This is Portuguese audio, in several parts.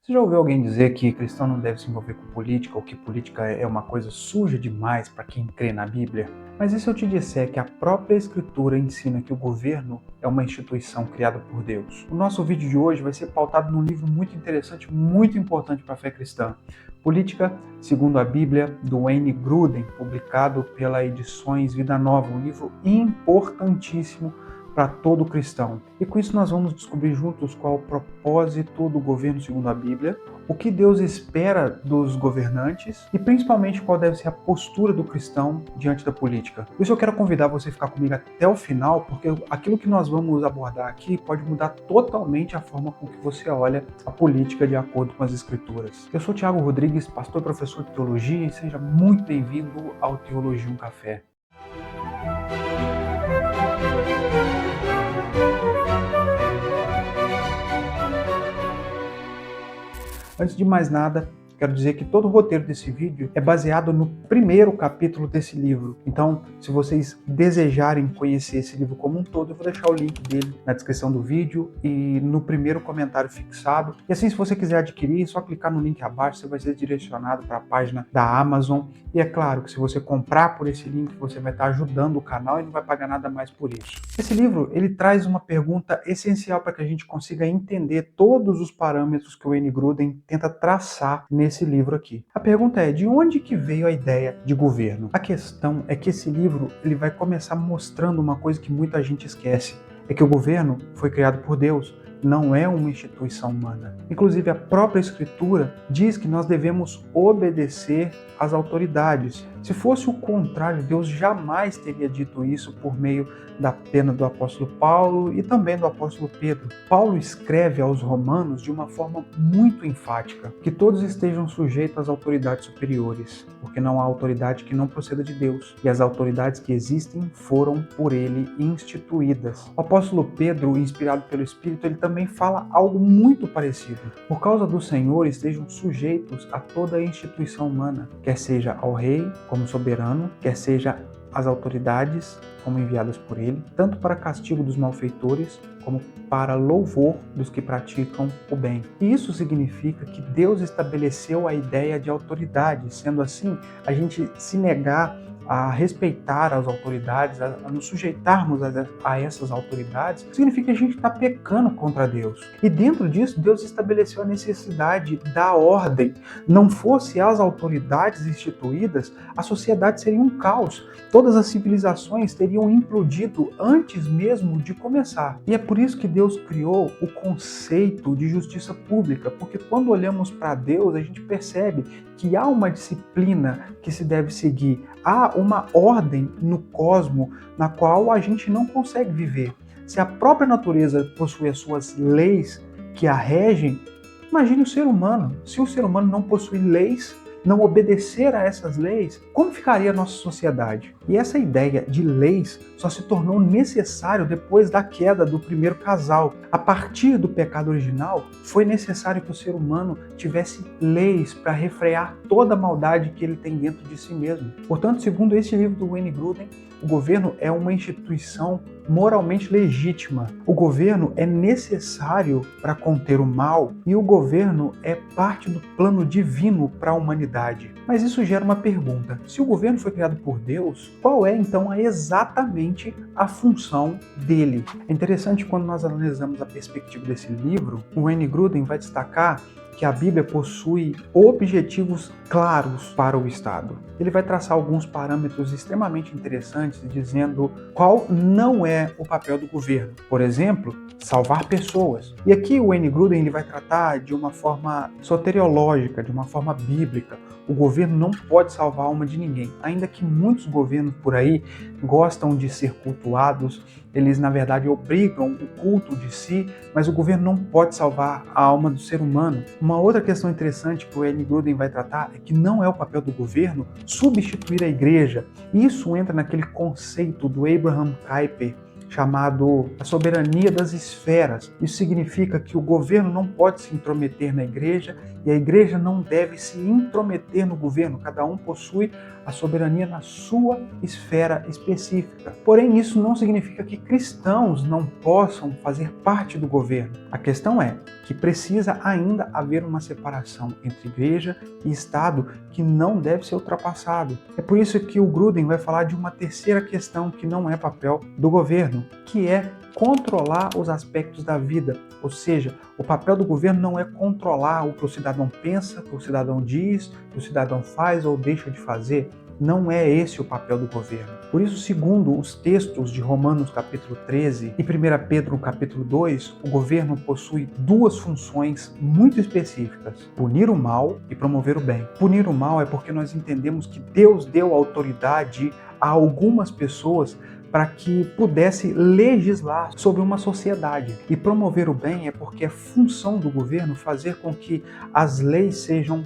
Você já ouviu alguém dizer que cristão não deve se envolver com política ou que política é uma coisa suja demais para quem crê na Bíblia? Mas e se eu te disser que a própria Escritura ensina que o governo é uma instituição criada por Deus? O nosso vídeo de hoje vai ser pautado num livro muito interessante, muito importante para a fé cristã. Política, segundo a Bíblia, do Wayne Grudem, publicado pela Edições Vida Nova, um livro importantíssimo para todo cristão. E com isso nós vamos descobrir juntos qual o propósito do governo segundo a Bíblia, o que Deus espera dos governantes e principalmente qual deve ser a postura do cristão diante da política. Por isso eu quero convidar você a ficar comigo até o final, porque aquilo que nós vamos abordar aqui pode mudar totalmente a forma com que você olha a política de acordo com as Escrituras. Eu sou Thiago Rodrigues, pastor e professor de teologia, e seja muito bem-vindo ao Teologia um Café. Antes de mais nada, quero dizer que todo o roteiro desse vídeo é baseado no primeiro capítulo desse livro. Então, se vocês desejarem conhecer esse livro como um todo, eu vou deixar o link dele na descrição do vídeo e no primeiro comentário fixado. E assim, se você quiser adquirir, é só clicar no link abaixo, você vai ser direcionado para a página da Amazon. E é claro que se você comprar por esse link, você vai estar ajudando o canal e não vai pagar nada mais por isso. Esse livro, ele traz uma pergunta essencial para que a gente consiga entender todos os parâmetros que o Wayne Grudem tenta traçar nesse livro aqui. A pergunta é, de onde que veio a ideia de governo? A questão é que esse livro ele vai começar mostrando uma coisa que muita gente esquece, é que o governo foi criado por Deus, não é uma instituição humana. Inclusive, a própria Escritura diz que nós devemos obedecer às autoridades. Se fosse o contrário, Deus jamais teria dito isso por meio da pena do apóstolo Paulo e também do apóstolo Pedro. Paulo escreve aos romanos de uma forma muito enfática que todos estejam sujeitos às autoridades superiores, porque não há autoridade que não proceda de Deus, e as autoridades que existem foram por ele instituídas. O apóstolo Pedro, inspirado pelo Espírito, ele também fala algo muito parecido. Por causa do Senhor, estejam sujeitos a toda a instituição humana, quer seja ao rei como soberano, quer seja às autoridades como enviadas por ele, tanto para castigo dos malfeitores como para louvor dos que praticam o bem. E isso significa que Deus estabeleceu a ideia de autoridade. Sendo assim, a gente se negar a respeitar as autoridades, a nos sujeitarmos a essas autoridades, significa que a gente está pecando contra Deus. E dentro disso, Deus estabeleceu a necessidade da ordem. Não fosse as autoridades instituídas, a sociedade seria um caos. Todas as civilizações teriam implodido antes mesmo de começar. E é por isso que Deus criou o conceito de justiça pública, porque quando olhamos para Deus, a gente percebe que há uma disciplina que se deve seguir, há uma ordem no cosmo na qual a gente não consegue viver. Se a própria natureza possui as suas leis que a regem, imagine o ser humano. Se o ser humano não possui leis, não obedecer a essas leis, como ficaria a nossa sociedade? E essa ideia de leis só se tornou necessário depois da queda do primeiro casal. A partir do pecado original, foi necessário que o ser humano tivesse leis para refrear toda a maldade que ele tem dentro de si mesmo. Portanto, segundo esse livro do Wayne Grudem, o governo é uma instituição moralmente legítima. O governo é necessário para conter o mal e o governo é parte do plano divino para a humanidade. Mas isso gera uma pergunta. Se o governo foi criado por Deus, qual é então exatamente a função dele? É interessante quando nós analisamos a perspectiva desse livro, o Wayne Grudem vai destacar que a Bíblia possui objetivos claros para o Estado. Ele vai traçar alguns parâmetros extremamente interessantes, dizendo qual não é o papel do governo. Por exemplo, salvar pessoas. E aqui o Wayne Grudem ele vai tratar de uma forma soteriológica, de uma forma bíblica. O governo não pode salvar a alma de ninguém, ainda que muitos governos por aí gostam de ser cultuados, eles na verdade obrigam o culto de si, mas o governo não pode salvar a alma do ser humano. Uma outra questão interessante que o Wayne Grudem vai tratar é que não é o papel do governo substituir a igreja. Isso entra naquele conceito do Abraham Kuyper, chamado a soberania das esferas. Isso significa que o governo não pode se intrometer na igreja e a igreja não deve se intrometer no governo. Cada um possui a soberania na sua esfera específica. Porém, isso não significa que cristãos não possam fazer parte do governo. A questão é que precisa ainda haver uma separação entre igreja e Estado que não deve ser ultrapassado. É por isso que o Gruden vai falar de uma terceira questão que não é papel do governo, que é controlar os aspectos da vida. Ou seja, o papel do governo não é controlar o que o cidadão pensa, o que o cidadão diz, o que o cidadão faz ou deixa de fazer. Não é esse o papel do governo. Por isso, segundo os textos de Romanos capítulo 13 e 1 Pedro capítulo 2, o governo possui duas funções muito específicas: punir o mal e promover o bem. Punir o mal é porque nós entendemos que Deus deu autoridade a algumas pessoas para que pudesse legislar sobre uma sociedade. E promover o bem é porque é função do governo fazer com que as leis sejam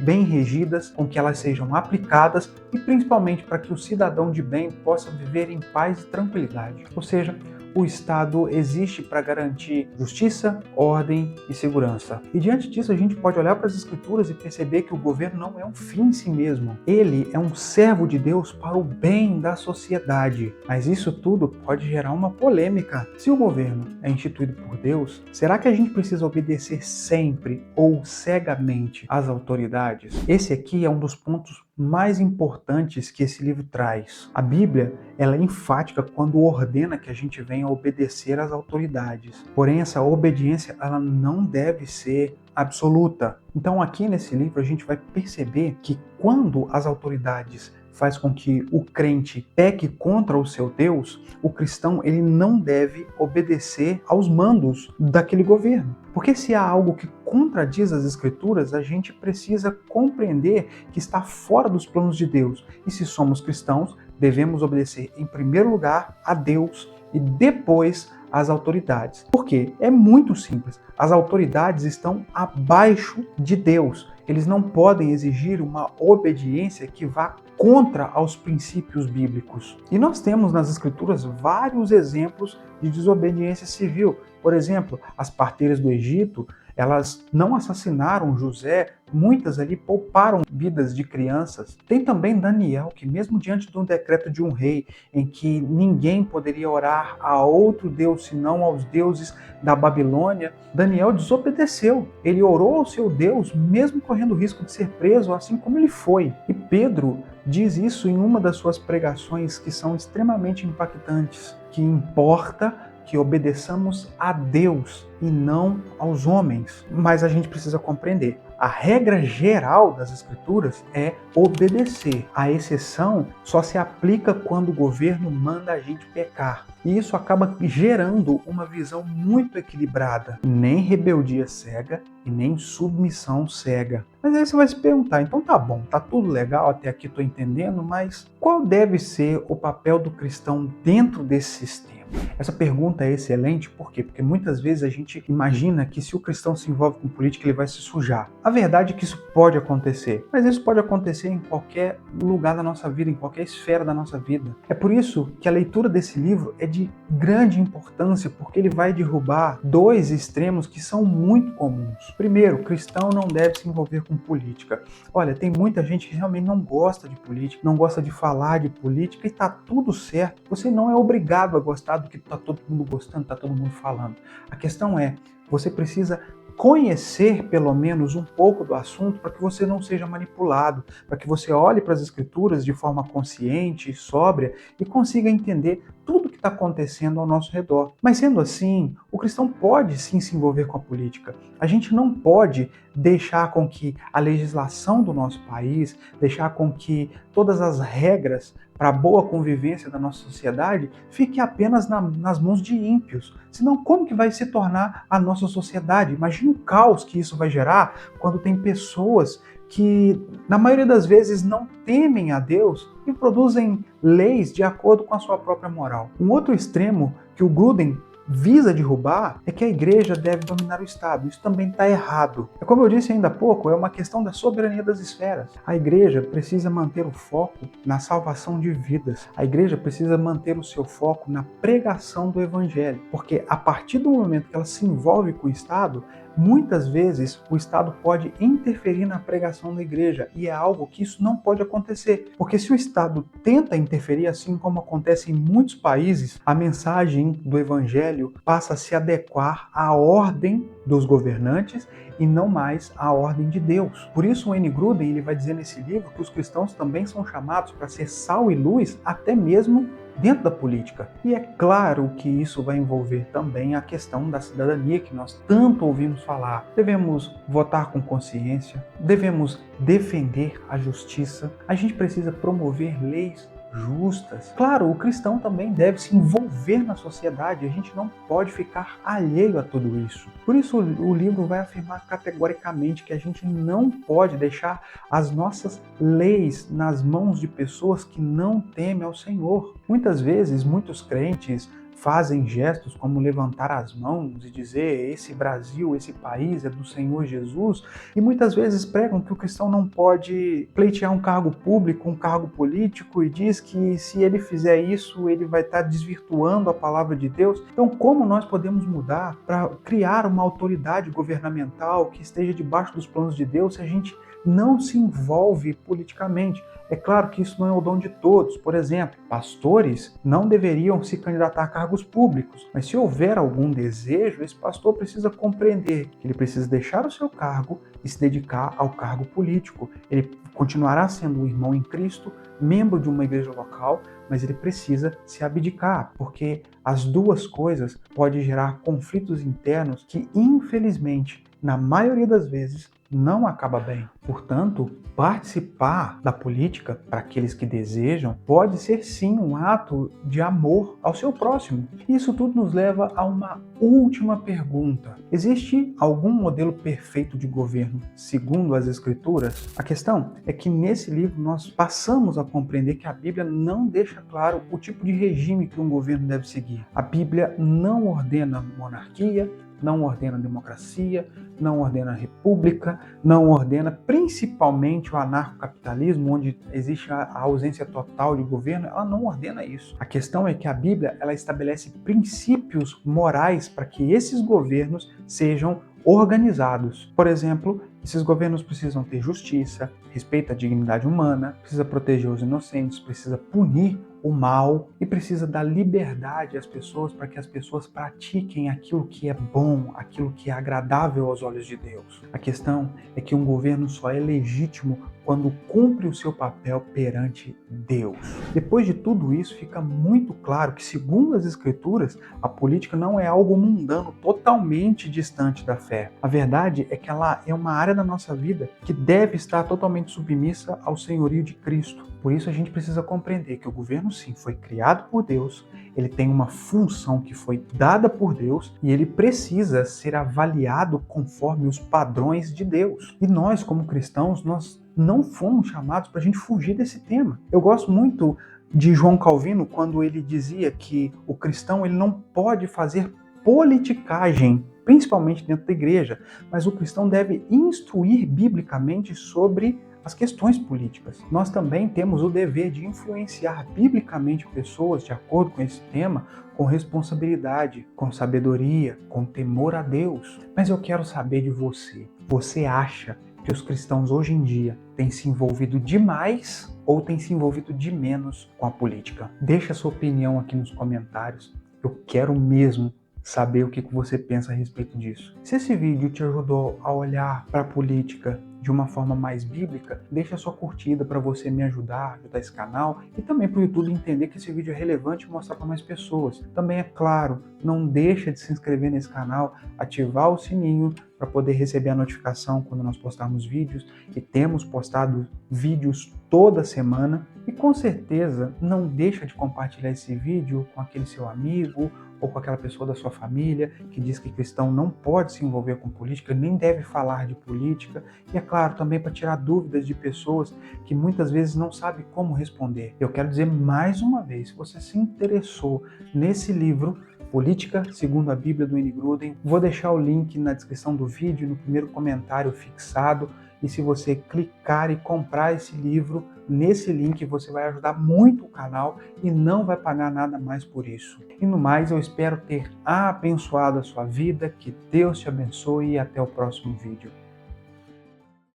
bem regidas, com que elas sejam aplicadas e principalmente para que o cidadão de bem possa viver em paz e tranquilidade. Ou seja, o Estado existe para garantir justiça, ordem e segurança. E diante disso a gente pode olhar para as Escrituras e perceber que o governo não é um fim em si mesmo. Ele é um servo de Deus para o bem da sociedade. Mas isso tudo pode gerar uma polêmica. Se o governo é instituído por Deus, será que a gente precisa obedecer sempre ou cegamente às autoridades? Esse aqui é um dos pontos mais importantes que esse livro traz. A Bíblia, ela é enfática quando ordena que a gente venha obedecer às autoridades. Porém, essa obediência, ela não deve ser absoluta. Então, aqui nesse livro, a gente vai perceber que quando as autoridades faz com que o crente peque contra o seu Deus, o cristão ele não deve obedecer aos mandos daquele governo. Porque se há algo que contradiz as Escrituras, a gente precisa compreender que está fora dos planos de Deus. E se somos cristãos, devemos obedecer em primeiro lugar a Deus e depois às autoridades. Por quê? É muito simples. As autoridades estão abaixo de Deus. Eles não podem exigir uma obediência que vá contra aos princípios bíblicos. E nós temos nas Escrituras vários exemplos de desobediência civil. Por exemplo, as parteiras do Egito, elas não assassinaram José, muitas ali pouparam vidas de crianças. Tem também Daniel, que mesmo diante de um decreto de um rei, em que ninguém poderia orar a outro Deus senão aos deuses da Babilônia, Daniel desobedeceu. Ele orou ao seu Deus, mesmo correndo o risco de ser preso, assim como ele foi. E Pedro diz isso em uma das suas pregações que são extremamente impactantes, que importa que obedeçamos a Deus e não aos homens. Mas a gente precisa compreender. A regra geral das Escrituras é obedecer. A exceção só se aplica quando o governo manda a gente pecar. E isso acaba gerando uma visão muito equilibrada. Nem rebeldia cega e nem submissão cega. Mas aí você vai se perguntar, então tá bom, tá tudo legal, até aqui tô entendendo, mas qual deve ser o papel do cristão dentro desse sistema? Essa pergunta é excelente, por quê? Porque muitas vezes a gente imagina que se o cristão se envolve com política, ele vai se sujar. A verdade é que isso pode acontecer, mas isso pode acontecer em qualquer lugar da nossa vida, em qualquer esfera da nossa vida. É por isso que a leitura desse livro é de grande importância, porque ele vai derrubar dois extremos que são muito comuns. Primeiro, o cristão não deve se envolver com política. Olha, tem muita gente que realmente não gosta de política, não gosta de falar de política e tá tudo certo. Você não é obrigado a gostar do que tá todo mundo gostando, tá todo mundo falando. A questão é, você precisa conhecer pelo menos um pouco do assunto para que você não seja manipulado, para que você olhe para as Escrituras de forma consciente e sóbria e consiga entender tudo o que está acontecendo ao nosso redor. Mas sendo assim, o cristão pode sim se envolver com a política. A gente não pode deixar com que a legislação do nosso país, deixar com que todas as regras para a boa convivência da nossa sociedade fique apenas nas mãos de ímpios. Senão, como que vai se tornar a nossa sociedade? Imagina o caos que isso vai gerar quando tem pessoas que, na maioria das vezes, não temem a Deus e produzem leis de acordo com a sua própria moral. Um outro extremo que o Gruden visa derrubar é que a igreja deve dominar o Estado. Isso também está errado. É como eu disse ainda há pouco, é uma questão da soberania das esferas. A igreja precisa manter o foco na salvação de vidas. A igreja precisa manter o seu foco na pregação do evangelho. Porque a partir do momento que ela se envolve com o Estado, Muitas vezes o Estado pode interferir na pregação da igreja e é algo que isso não pode acontecer, porque se o Estado tenta interferir, assim como acontece em muitos países, a mensagem do Evangelho passa a se adequar à ordem dos governantes e não mais à ordem de Deus. Por isso o Wayne Grudem ele vai dizer nesse livro que os cristãos também são chamados para ser sal e luz, até mesmo dentro da política. E é claro que isso vai envolver também a questão da cidadania que nós tanto ouvimos falar. Devemos votar com consciência, devemos defender a justiça, a gente precisa promover leis justas. Claro, o cristão também deve se envolver na sociedade, a gente não pode ficar alheio a tudo isso. Por isso o livro vai afirmar categoricamente que a gente não pode deixar as nossas leis nas mãos de pessoas que não temem ao Senhor. Muitas vezes, muitos crentes fazem gestos como levantar as mãos e dizer esse Brasil, esse país é do Senhor Jesus, e muitas vezes pregam que o cristão não pode pleitear um cargo público, um cargo político, e diz que se ele fizer isso, ele vai estar desvirtuando a palavra de Deus. Então, como nós podemos mudar para criar uma autoridade governamental que esteja debaixo dos planos de Deus se a gente não se envolve politicamente? É claro que isso não é o dom de todos. Por exemplo, pastores não deveriam se candidatar a cargos públicos, mas se houver algum desejo, esse pastor precisa compreender que ele precisa deixar o seu cargo e se dedicar ao cargo político. Ele continuará sendo um irmão em Cristo, membro de uma igreja local, mas ele precisa se abdicar, porque as duas coisas podem gerar conflitos internos que, infelizmente, na maioria das vezes, não acaba bem. Portanto, participar da política, para aqueles que desejam, pode ser sim um ato de amor ao seu próximo. Isso tudo nos leva a uma última pergunta. Existe algum modelo perfeito de governo segundo as Escrituras? A questão é que nesse livro nós passamos a compreender que a Bíblia não deixa claro o tipo de regime que um governo deve seguir. A Bíblia não ordena monarquia, não ordena democracia, não ordena república, não ordena principalmente o anarcocapitalismo, onde existe a ausência total de governo. Ela não ordena isso. A questão é que a Bíblia ela estabelece princípios morais para que esses governos sejam organizados. Por exemplo, esses governos precisam ter justiça, respeito à dignidade humana, precisa proteger os inocentes, precisa punir o mal e precisa dar liberdade às pessoas para que as pessoas pratiquem aquilo que é bom, aquilo que é agradável aos olhos de Deus. A questão é que um governo só é legítimo quando cumpre o seu papel perante Deus. Depois de tudo isso, fica muito claro que, segundo as Escrituras, a política não é algo mundano, totalmente distante da fé. A verdade é que ela é uma área da nossa vida que deve estar totalmente submissa ao senhorio de Cristo. Por isso a gente precisa compreender que o governo sim foi criado por Deus, ele tem uma função que foi dada por Deus e ele precisa ser avaliado conforme os padrões de Deus. E nós, como cristãos, nós não fomos chamados para a gente fugir desse tema. Eu gosto muito de João Calvino quando ele dizia que o cristão ele não pode fazer politicagem, principalmente dentro da igreja, mas o cristão deve instruir biblicamente sobre as questões políticas. Nós também temos o dever de influenciar biblicamente pessoas de acordo com esse tema, com responsabilidade, com sabedoria, com temor a Deus. Mas eu quero saber de você. Você acha que os cristãos hoje em dia têm se envolvido demais ou têm se envolvido de menos com a política? Deixa a sua opinião aqui nos comentários. Eu quero mesmo saber o que você pensa a respeito disso. Se esse vídeo te ajudou a olhar para a política de uma forma mais bíblica, deixa a sua curtida para você me ajudar esse canal e também para o YouTube entender que esse vídeo é relevante e mostrar para mais pessoas. Também é claro, não deixa de se inscrever nesse canal, ativar o sininho para poder receber a notificação quando nós postarmos vídeos, e temos postado vídeos toda semana. E com certeza não deixa de compartilhar esse vídeo com aquele seu amigo ou com aquela pessoa da sua família que diz que cristão não pode se envolver com política, nem deve falar de política. E é claro, também para tirar dúvidas de pessoas que muitas vezes não sabem como responder. Eu quero dizer mais uma vez, se você se interessou nesse livro, Política segundo a Bíblia, do Wayne Grudem, vou deixar o link na descrição do vídeo, no primeiro comentário fixado. E se você clicar e comprar esse livro, nesse link você vai ajudar muito o canal e não vai pagar nada mais por isso. E no mais, eu espero ter abençoado a sua vida, que Deus te abençoe e até o próximo vídeo.